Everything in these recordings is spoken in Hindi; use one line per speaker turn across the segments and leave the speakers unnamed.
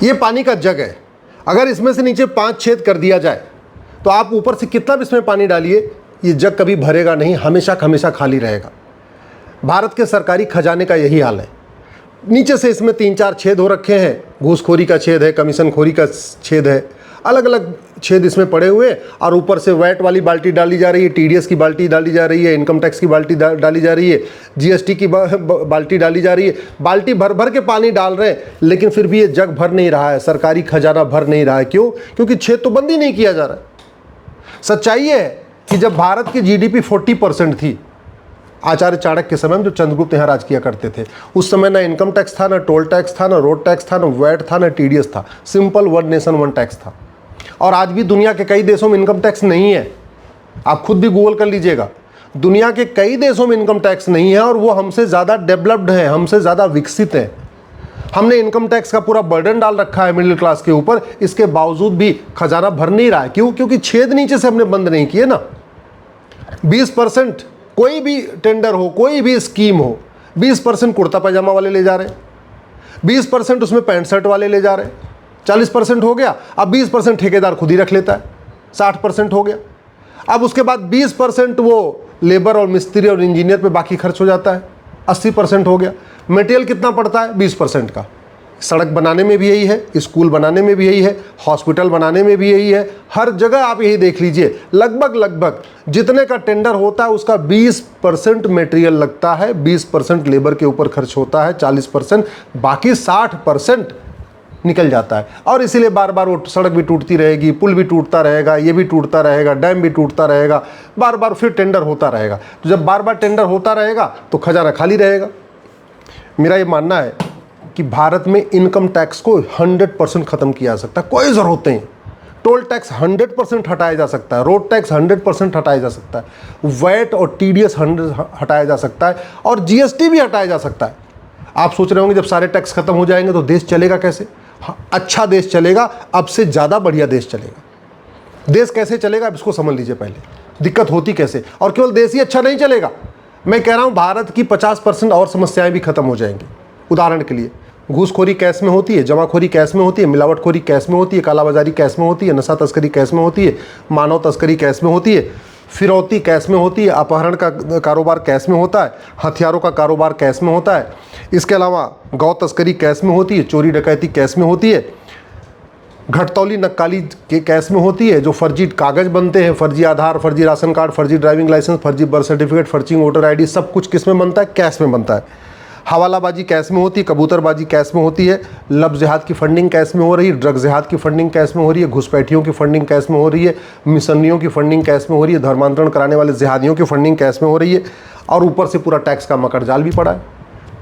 ये पानी का जग है, अगर इसमें से नीचे 5 छेद कर दिया जाए तो आप ऊपर से कितना भी इसमें पानी डालिए, ये जग कभी भरेगा नहीं, हमेशा हमेशा खाली रहेगा। भारत के सरकारी खजाने का यही हाल है। नीचे से इसमें 3-4 छेद हो रखे हैं, घूसखोरी का छेद है, कमीशन खोरी का छेद है, अलग अलग छेद इसमें पड़े हुए, और ऊपर से वैट वाली बाल्टी डाली जा रही है, टीडीएस की बाल्टी डाली जा रही है, इनकम टैक्स की बाल्टी डाली जा रही है, जीएसटी की बाल्टी डाली जा रही है। बाल्टी भर भर के पानी डाल रहे हैं, लेकिन फिर भी ये जग भर नहीं रहा है, सरकारी खजाना भर नहीं रहा है। क्यों? क्योंकि छेद तो बंद ही नहीं किया जा रहा है। सच्चाई ये है कि जब भारत की जीडीपी 40% थी, आचार्य चाणक्य के समय में, जो चंद्रगुप्त यहाँ राज किया करते थे, उस समय ना इनकम टैक्स था, ना टोल टैक्स था, ना रोड टैक्स था, ना वैट था, ना टीडीएस था, simple one nation one tax था। और आज भी दुनिया के कई देशों में इनकम टैक्स नहीं है, आप खुद भी गूगल कर लीजिएगा, दुनिया के कई देशों में इनकम टैक्स नहीं है, और वो हमसे ज़्यादा डेवलप्ड है, हमसे ज़्यादा विकसित है। हमने इनकम टैक्स का पूरा बर्डन डाल रखा है मिडिल क्लास के ऊपर, इसके बावजूद भी खजाना भर नहीं रहा है। क्यों? क्योंकि छेद नीचे से हमने बंद नहीं किए ना। 20% कोई भी टेंडर हो, कोई भी स्कीम हो, 20% कुर्ता पैजामा वाले ले जा रहे हैं, 20% उसमें पैंट शर्ट वाले ले जा रहे हैं, 40% हो गया। अब 20% ठेकेदार खुद ही रख लेता है, 60% हो गया। अब उसके बाद 20% वो लेबर और मिस्त्री और इंजीनियर पे बाकी खर्च हो जाता है, 80% हो गया। मटेरियल कितना पड़ता है? 20% का। सड़क बनाने में भी यही है, स्कूल बनाने में भी यही है, हॉस्पिटल बनाने में भी यही है, हर जगह आप यही देख लीजिए, लगभग जितने का टेंडर होता है उसका 20% मटेरियल लगता है, 20% लेबर के ऊपर खर्च होता है, 40%, बाकी 60% निकल जाता है। और इसीलिए बार बार वो सड़क भी टूटती रहेगी, पुल भी टूटता रहेगा, ये भी टूटता रहेगा, डैम भी टूटता रहेगा, बार बार फिर टेंडर होता रहेगा। तो जब बार बार टेंडर होता रहेगा तो खजाना खाली रहेगा। मेरा ये मानना है कि भारत में इनकम टैक्स को 100% ख़त्म किया जा सकता है, कोई ज़रूरत नहीं। टोल टैक्स 100% हटाया जा सकता है, रोड टैक्स 100% हटाया जा सकता है, वैट और टीडीएस हटाया जा सकता है, और जीएसटी भी हटाया जा सकता है। आप सोच रहे होंगे जब सारे टैक्स खत्म हो जाएंगे तो देश चलेगा कैसे? अच्छा देश चलेगा, अब से ज़्यादा बढ़िया देश चलेगा। देश कैसे चलेगा अब इसको समझ लीजिए पहले, दिक्कत होती कैसे। और केवल देश ही अच्छा नहीं चलेगा, मैं कह रहा हूँ भारत की 50% और समस्याएं भी खत्म हो जाएंगी। उदाहरण के लिए, घूसखोरी कैश में होती है, जमाखोरी कैश में होती है, मिलावटखोरी कैश में होती है, कालाबाजारी कैश में होती है, नशा तस्करी कैश में होती है, मानव तस्करी कैश में होती है, फिरौती कैश में होती है, अपहरण का कारोबार कैश में होता है, हथियारों का कारोबार कैश में होता है, इसके अलावा गौ तस्करी कैश में होती है, चोरी डकैती कैश में होती है, घटतौली नक्काली के कैश में होती है, जो फर्जी कागज़ बनते हैं, फर्जी आधार, फर्जी राशन कार्ड, फर्जी ड्राइविंग लाइसेंस, फर्जी बर्थ सर्टिफिकेट, फर्जी वोटर आईडी, सब कुछ किस में बनता है? कैश में बनता है। हवालाबाजी कैश में होती है, कबूतरबाजी कैश में होती है, लब जिहाद की फंडिंग कैश में हो रही है, ड्रग जिहाद की फंडिंग कैश में हो रही है, घुसपैठियों की फंडिंग कैश में हो रही है, मिशनियों की फंडिंग कैश में हो रही है, धर्मांतरण कराने वाले जिहादियों की फंडिंग कैश में हो रही है, और ऊपर से पूरा टैक्स का मकर जाल भी पड़ा है।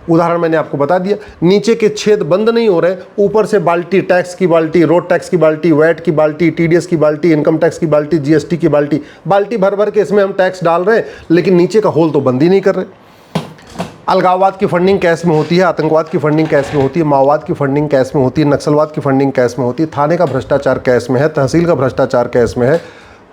उदाहरण मैंने आपको बता दिया, नीचे के छेद बंद नहीं हो रहे, ऊपर से बाल्टी, टैक्स की बाल्टी, रोड टैक्स की बाल्टी, वैट की बाल्टी, टीडीएस की बाल्टी, इनकम टैक्स की बाल्टी, जीएसटी की बाल्टी, बाल्टी भर भर के इसमें हम टैक्स डाल रहे हैं, लेकिन नीचे का होल तो बंद ही नहीं कर रहे। अलगाववाद की फंडिंग कैश में होती है, आतंकवाद की फंडिंग कैश में होती है, माओवाद की फंडिंग कैश में होती है, नक्सलवाद की फंडिंग कैश में होती है, थाने का भ्रष्टाचार कैश में है, तहसील का भ्रष्टाचार कैश में है,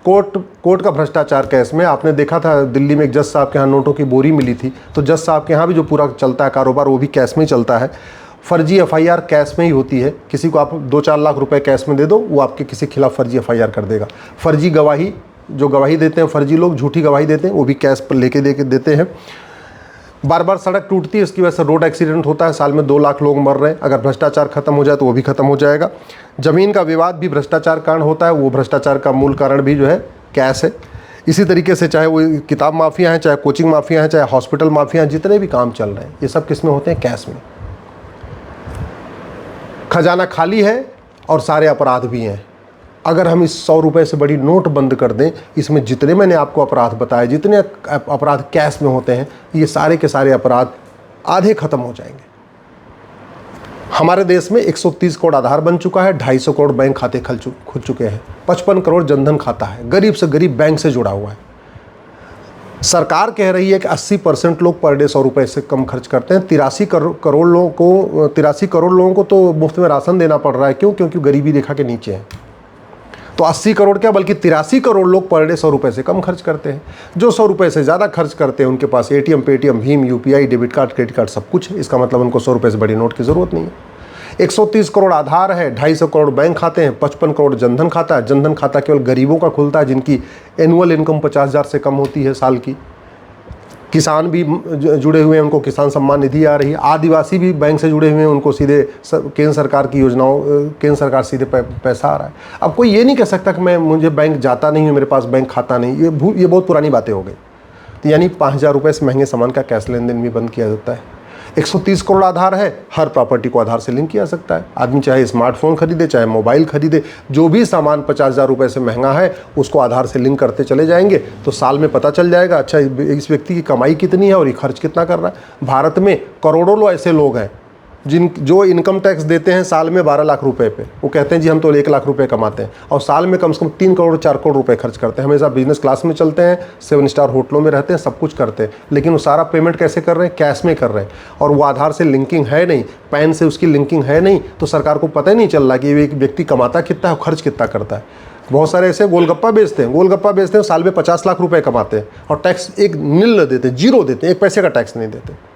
कोर्ट का भ्रष्टाचार कैश में। आपने देखा था दिल्ली में एक जज साहब के यहाँ नोटों की बोरी मिली थी, तो जज साहब के यहाँ भी जो पूरा चलता है कारोबार वो भी कैश में ही चलता है। फर्जी एफआईआर कैश में ही होती है, किसी को आप 2-4 लाख रुपए कैश में दे दो, वो आपके किसी खिलाफ फर्जी एफआईआर कर देगा। फर्जी गवाही, जो गवाही देते हैं फर्जी लोग, झूठी गवाही देते हैं, वो भी कैश पर लेके देते हैं। बार बार सड़क टूटती है, उसकी वजह से रोड एक्सीडेंट होता है, साल में 2 लाख लोग मर रहे हैं। अगर भ्रष्टाचार खत्म हो जाए तो वो भी खत्म हो जाएगा। ज़मीन का विवाद भी भ्रष्टाचार कारण होता है, वो भ्रष्टाचार का मूल कारण भी जो है कैश है। इसी तरीके से चाहे वो किताब माफिया हैं, चाहे कोचिंग माफिया हैं, चाहे हॉस्पिटल माफिया हैं, जितने भी काम चल रहे हैं ये सब किस में होते हैं? कैश में। खजाना खाली है और सारे अपराध भी हैं। अगर हम इस 100 रुपये से बड़ी नोट बंद कर दें, इसमें जितने मैंने आपको अपराध बताए, जितने अपराध कैश में होते हैं, ये सारे के सारे अपराध आधे खत्म हो जाएंगे। हमारे देश में 130 करोड़ आधार बन चुका है, 250 करोड़ बैंक खाते खुल चुके हैं, 55 करोड़ जनधन खाता है, गरीब से गरीब बैंक से जुड़ा हुआ है। सरकार कह रही है कि 80% लोग पर डे 100 रुपये से कम खर्च करते हैं। 83 करोड़ लोगों को तो मुफ्त में राशन देना पड़ रहा है। क्यों? क्योंकि गरीबी रेखा के नीचे हैं। तो 80 करोड़ क्या, बल्कि 83 करोड़ लोग पर डे 100 रुपये से कम खर्च करते हैं। जो 100 रुपये से ज़्यादा खर्च करते हैं उनके पास एटीएम, पेटीएम, भीम, UPI, debit card, credit card सब कुछ है। इसका मतलब उनको 100 रुपये से बड़ी नोट की ज़रूरत नहीं है। 130 करोड़ आधार है, 250 करोड़ बैंक खाते हैं, 55 करोड़ जनधन खाता है। जनधन खाता केवल गरीबों का खुलता है जिनकी एनुअल इनकम 50,000 से कम होती है साल की। किसान भी जुड़े हुए हैं, उनको किसान सम्मान निधि आ रही है। आदिवासी भी बैंक से जुड़े हुए हैं, उनको सीधे केंद्र सरकार की योजनाओं, केंद्र सरकार सीधे पैसा आ रहा है। अब कोई ये नहीं कह सकता कि मुझे बैंक जाता नहीं है, मेरे पास बैंक खाता नहीं, ये बहुत पुरानी बातें हो गई। तो यानी 5,000 रुपये से महंगे सामान का कैश लेन देन भी बंद किया जाता है। 130 करोड़ आधार है, हर प्रॉपर्टी को आधार से लिंक किया सकता है। आदमी चाहे स्मार्टफोन खरीदे, चाहे मोबाइल खरीदे, जो भी सामान 50,000 रुपये से महंगा है उसको आधार से लिंक करते चले जाएंगे तो साल में पता चल जाएगा अच्छा इस व्यक्ति की कमाई कितनी है और ये खर्च कितना कर रहा है। भारत में करोड़ों लोग ऐसे लोग हैं जो इनकम टैक्स देते हैं साल में 12 लाख रुपए पे। वो कहते हैं जी हम तो 1 लाख रुपए कमाते हैं और साल में कम से कम 3 करोड़ 4 करोड़ रुपए खर्च करते हैं। हमेशा बिजनेस क्लास में चलते हैं, 7 स्टार होटलों में रहते हैं, सब कुछ करते हैं, लेकिन वो सारा पेमेंट कैसे कर रहे हैं? कैश में कर रहे हैं। और वो आधार से लिंकिंग है नहीं, पैन से उसकी लिंकिंग है नहीं, तो सरकार को पता ही नहीं चल रहा कि एक व्यक्ति कमाता कितना है और खर्च कितना करता है। बहुत सारे ऐसे गोलगप्पा बेचते हैं, साल में 50 लाख रुपए कमाते हैं और टैक्स एक नील देते हैं, जीरो देते हैं, 1 पैसे का टैक्स नहीं देते।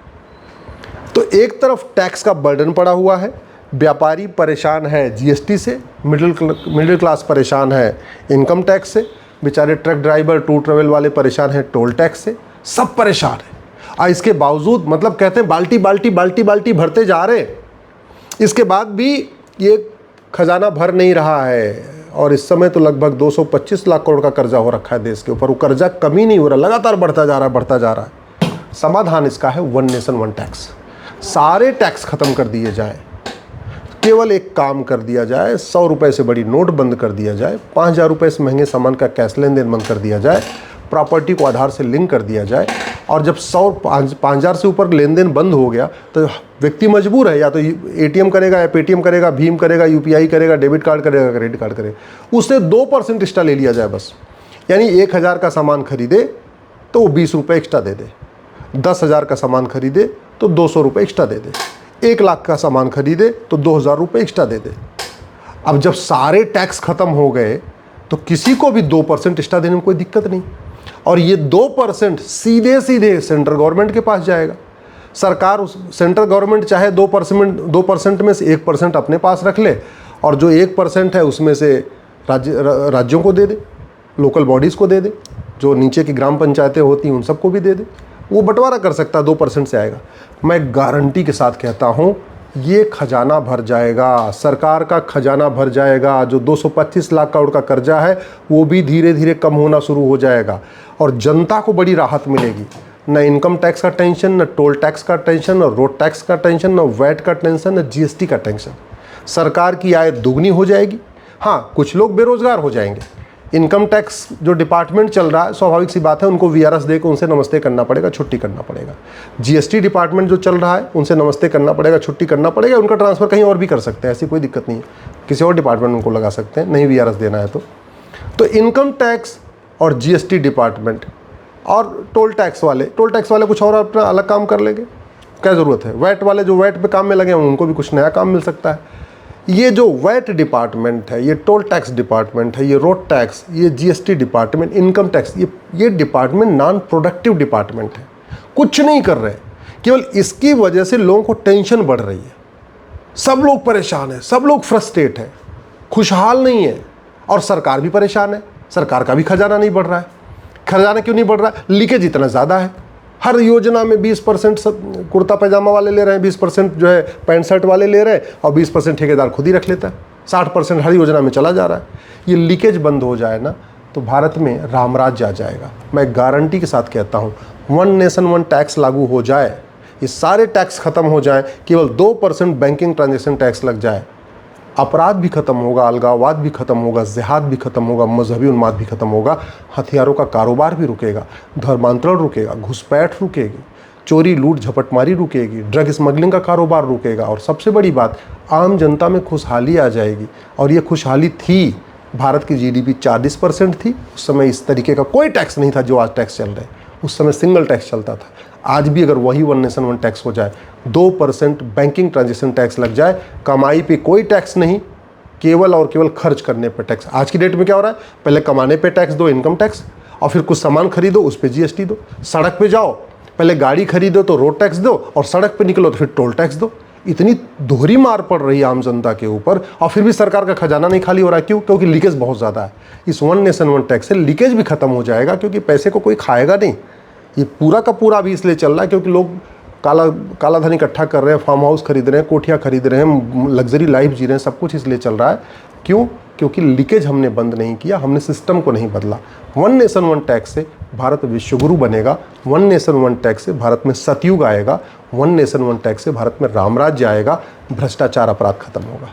तो एक तरफ टैक्स का बर्डन पड़ा हुआ है, व्यापारी परेशान है जीएसटी से, मिडिल क्लास परेशान है इनकम टैक्स से, बेचारे ट्रक ड्राइवर, टूर ट्रेवल वाले परेशान हैं टोल टैक्स से, सब परेशान है। और इसके बावजूद मतलब कहते हैं बाल्टी बाल्टी बाल्टी बाल्टी भरते जा रहे, इसके बाद भी ये खजाना भर नहीं रहा है। और इस समय तो लगभग 225 लाख करोड़ का कर्जा हो रखा है देश के ऊपर। वो कर्जा कमी नहीं हो रहा, लगातार बढ़ता जा रहा है। समाधान इसका है 1 नेशन 1 टैक्स। सारे टैक्स खत्म कर दिए जाए, केवल एक काम कर दिया जाए, 100 रुपये से बड़ी नोट बंद कर दिया जाए, 5,000 रुपये से महंगे सामान का कैश लेन देन बंद कर दिया जाए, प्रॉपर्टी को आधार से लिंक कर दिया जाए। और जब 5,000 से ऊपर लेन देन बंद हो गया तो व्यक्ति मजबूर है, या तो एटीएम करेगा, या पेटीएम करेगा, भीम करेगा, यूपीआई करेगा, डेबिट कार्ड करेगा, क्रेडिट कार्ड करेगा, उससे 2% एक्स्ट्रा ले लिया जाए बस। यानी 1,000 का सामान खरीदे तो वो 20 रुपये एक्स्ट्रा दे दे, 10,000 का सामान खरीदे तो 200 रुपये एक्स्ट्रा दे दे, 1 लाख का सामान खरीदे तो 2,000 रुपये एक्स्ट्रा दे दे। अब जब सारे टैक्स खत्म हो गए तो किसी को भी 2% एक्स्ट्रा देने में कोई दिक्कत नहीं। और ये 2% सीधे सीधे सेंट्रल गवर्नमेंट के पास जाएगा। सरकार, सेंट्रल गवर्नमेंट चाहे 2% में से 1% अपने पास रख ले और जो 1% है उसमें से राज्यों को दे दे, लोकल बॉडीज़ को दे दे, जो नीचे की ग्राम पंचायतें होती हैं उन सबको भी दे दे। वो बंटवारा कर सकता है, 2% से आएगा। मैं गारंटी के साथ कहता हूँ ये खजाना भर जाएगा, सरकार का खजाना भर जाएगा। जो 225 लाख करोड़ का कर्जा है वो भी धीरे धीरे कम होना शुरू हो जाएगा और जनता को बड़ी राहत मिलेगी। न इनकम टैक्स का टेंशन, न टोल टैक्स का टेंशन, न रोड टैक्स का टेंशन, न वैट का टेंशन, न जीएसटी का टेंशन। सरकार की आय दुगनी हो जाएगी। हाँ, कुछ लोग बेरोजगार हो जाएंगे। इनकम टैक्स जो डिपार्टमेंट चल रहा है, स्वाभाविक सी बात है, उनको वीआरएस देकर उनसे नमस्ते करना पड़ेगा, छुट्टी करना पड़ेगा। जीएसटी डिपार्टमेंट जो चल रहा है उनसे नमस्ते करना पड़ेगा, छुट्टी करना पड़ेगा। उनका ट्रांसफ़र कहीं और भी कर सकते हैं, ऐसी कोई दिक्कत नहीं है, किसी और डिपार्टमेंट उनको लगा सकते हैं, नहीं वीआरएस देना है तो इनकम टैक्स और जीएसटी डिपार्टमेंट और टोल टैक्स वाले कुछ और अपना अलग काम कर लेंगे, क्या ज़रूरत है। वैट वाले जो वैट पे काम में लगे हैं उनको भी कुछ नया काम मिल सकता है। ये जो वैट डिपार्टमेंट है, ये टोल टैक्स डिपार्टमेंट है, ये रोड टैक्स, ये जीएसटी डिपार्टमेंट, इनकम टैक्स, ये डिपार्टमेंट नॉन प्रोडक्टिव डिपार्टमेंट है, कुछ नहीं कर रहे। केवल इसकी वजह से लोगों को टेंशन बढ़ रही है, सब लोग परेशान हैं, सब लोग फ्रस्ट्रेट हैं, खुशहाल नहीं है। और सरकार भी परेशान है, सरकार का भी खजाना नहीं बढ़ रहा है। खजाना क्यों नहीं बढ़ रहा है? लीकेज इतना ज़्यादा है। हर योजना में 20% कुर्ता पैजामा वाले ले रहे हैं, 20% जो है पैंट शर्ट वाले ले रहे हैं और 20% ठेकेदार खुद ही रख लेता है। 60% हर योजना में चला जा रहा है। ये लीकेज बंद हो जाए ना तो भारत में रामराज्य आ जाएगा। मैं गारंटी के साथ कहता हूँ 1 नेशन 1 टैक्स लागू हो जाए, ये सारे टैक्स खत्म हो जाए, केवल 2% बैंकिंग ट्रांजेक्शन टैक्स लग जाए, अपराध भी खत्म होगा, अलगाववाद भी खत्म होगा, जिहाद भी खत्म होगा, मजहबी उन्माद भी खत्म होगा, हथियारों का कारोबार भी रुकेगा, धर्मांतरण रुकेगा, घुसपैठ रुकेगी, चोरी लूट झपटमारी रुकेगी, ड्रग स्मगलिंग का कारोबार रुकेगा और सबसे बड़ी बात, आम जनता में खुशहाली आ जाएगी। और ये खुशहाली थी, भारत की जीडीपी 40% थी, उस समय इस तरीके का कोई टैक्स नहीं था जो आज टैक्स चल रहे हैं, उस समय सिंगल टैक्स चलता था। आज भी अगर वही 1 नेशन 1 टैक्स हो जाए, 2% बैंकिंग ट्रांजेक्शन टैक्स लग जाए, कमाई पे कोई टैक्स नहीं, केवल और केवल खर्च करने पे टैक्स। आज की डेट में क्या हो रहा है, पहले कमाने पे टैक्स दो, इनकम टैक्स, और फिर कुछ सामान खरीदो उस पर जीएसटी दो। सड़क पे जाओ, पहले गाड़ी खरीदो तो रोड टैक्स दो और सड़क पे निकलो तो फिर टोल टैक्स दो। इतनी दोहरी मार पड़ रही है आम जनता के ऊपर, और फिर भी सरकार का खजाना नहीं खाली हो रहा है। क्यों? क्योंकि लीकेज बहुत ज़्यादा है। इस वन नेशन वन टैक्स से लीकेज भी खत्म हो जाएगा, क्योंकि पैसे को कोई खाएगा नहीं। ये पूरा का पूरा अभी इसलिए चल रहा है क्योंकि लोग काला धन इकट्ठा कर रहे हैं, फार्म हाउस खरीद रहे हैं, कोठियाँ खरीद रहे हैं, लग्जरी लाइफ जी रहे हैं, सब कुछ इसलिए चल रहा है। क्यों? क्योंकि लीकेज हमने बंद नहीं किया, हमने सिस्टम को नहीं बदला। वन नेशन वन टैक्स से भारत विश्वगुरु बनेगा, वन नेशन वन टैक्स से भारत में सतयुग आएगा, वन नेशन वन टैक्स से भारत में रामराज्य आएगा, भ्रष्टाचार अपराध खत्म होगा।